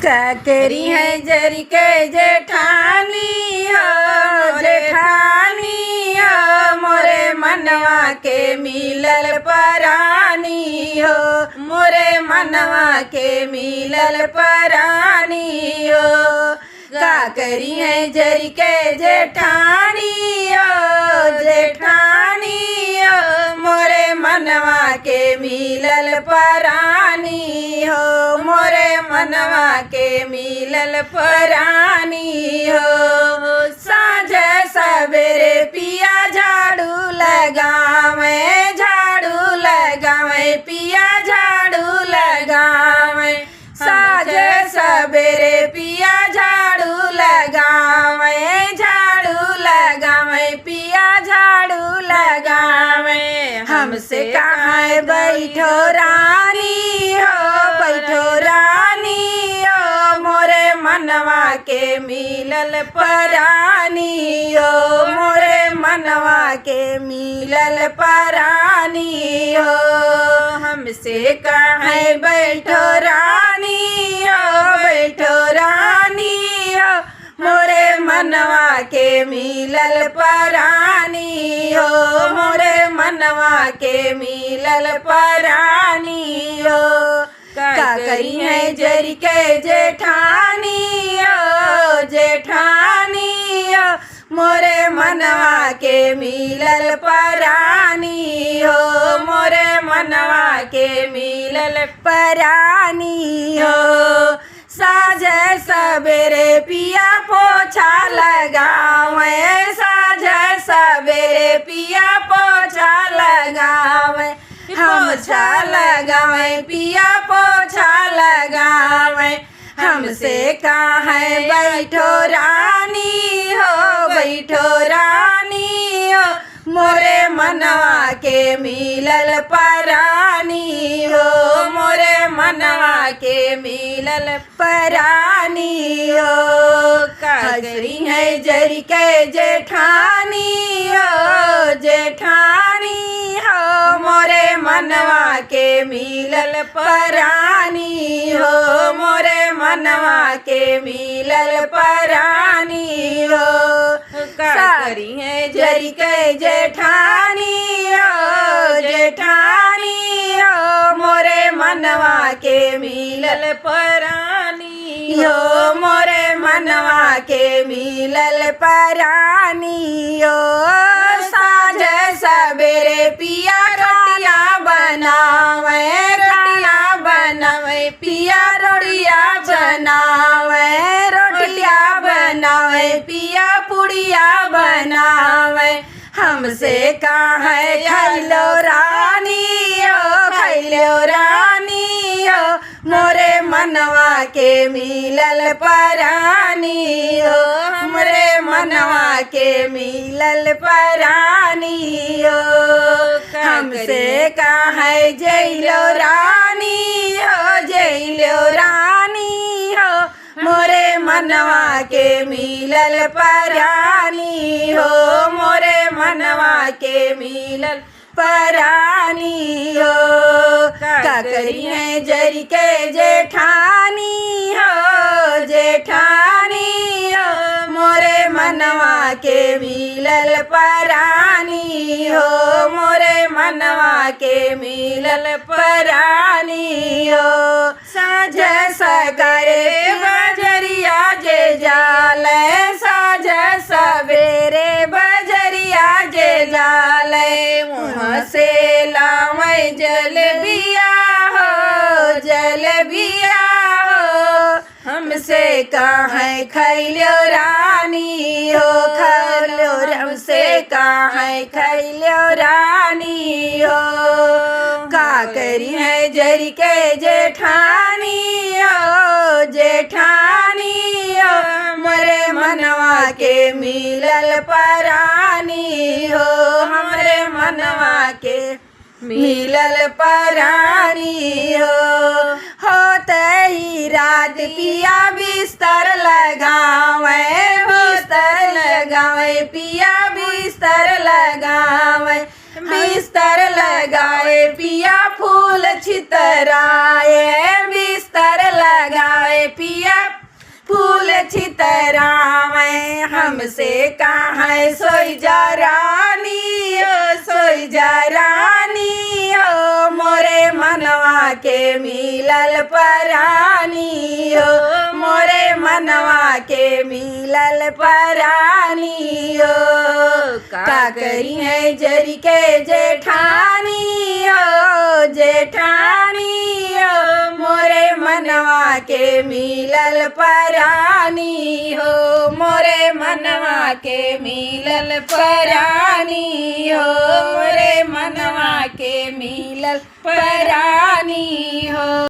ककरी है जरी के जेठानी हो जेठानी हो मोरे मनवा के मिलल परानी हो मोरे मनवा के मिलल परानी हो। ककरी है जरी के जेठानी हो जेठानी हो मोरे मनवा के मिलल परानी हो मोरे मनवा के मिलल परानी हो। साँझ सवेरे पिया झाड़ू लगावे पिया झाड़ू लगावे साँझ सवेरे पिया झाड़ू लगावे पिया झाड़ू लगावे। हमसे कहाँ बैठो रानी हो मोरे मनवा के मिलल परानी हो मोरे मनवा के मिलल परानी हो। हमसे कहाँ बैठो रानी हो मोरे मनवा के मिलल परानी हो मोरे मनवा के मिलल परानी हो। ककरी है जरी के जेठानी हो मोरे मनवा के मिलल परानी हो मोरे मनवा के मिलल परानी हो। साँझ सवेरे पिया पोछा लगावे साँझ सवेरे पिया पोछा लगावे पोछा लगावे पिया पोछा लगावे। हमसे कहाँ बैठो रानी हो मोरे मनवा के मिलल परानी हो मोरे मनवा के मिलल परानी हो। ककरी है जरी के जेठानी हो मोरे मनवा के मिलल परानी हो मोरे मनवा के मिलल परानी हो। ककरी है जरी के जेठानी हो मोरे मनवा के मिलल परानी हो मोरे मनवा के मिलल परानी हो। साँझ सवेरे पिया रोटिया बनावे पिया रोटिया बनावे पिया पुड़िया बनावे। हमसे कहाँ खैलो रानी हो मोरे मनवा के मिलल परानी हो मोरे मनवा के मिलल परानी हो। हमसे कहाँ जैलो रानी हो मोरे मनवा के मिलल परानी हो मोरे मनवा के मिलल परानी हो। ककरी है जरी के जेठानी हो मोरे मनवा के मिलल परानी हो मोरे मनवा के मिलल परानी हो। साँझ सगरे बजरिया जे जाले साँझ सवेरे बजरिया जे जाले मुँह से लावे जलेबिया हो हमसे कहाँ खैलो रानी हो हमसे कहाँ खैलो रानी हो। ककरी है जरी के जेठानी हो मोरे मनवा के मिलल परानी हो हमरे मनवा के मिलल परानी हो तही रात पिया बिस्तर लगावे पिया बिस्तर लगावे पिया फूल छितराए बिस्तर लगाए पिया छितरावे हमसे कहाँ सोई जा रानी ओ सोई जा रानी ओ मोरे मनवा के मिलल परानी ओ मोरे मनवा के मिलल परानी ओ का करी है जरी के जेठानी ओ जेठानी ओ मोरे मनवा के मिलल परानी हो मोरे मनवा के मिलल परानी हो मोरे मनवा के मिलल परानी हो।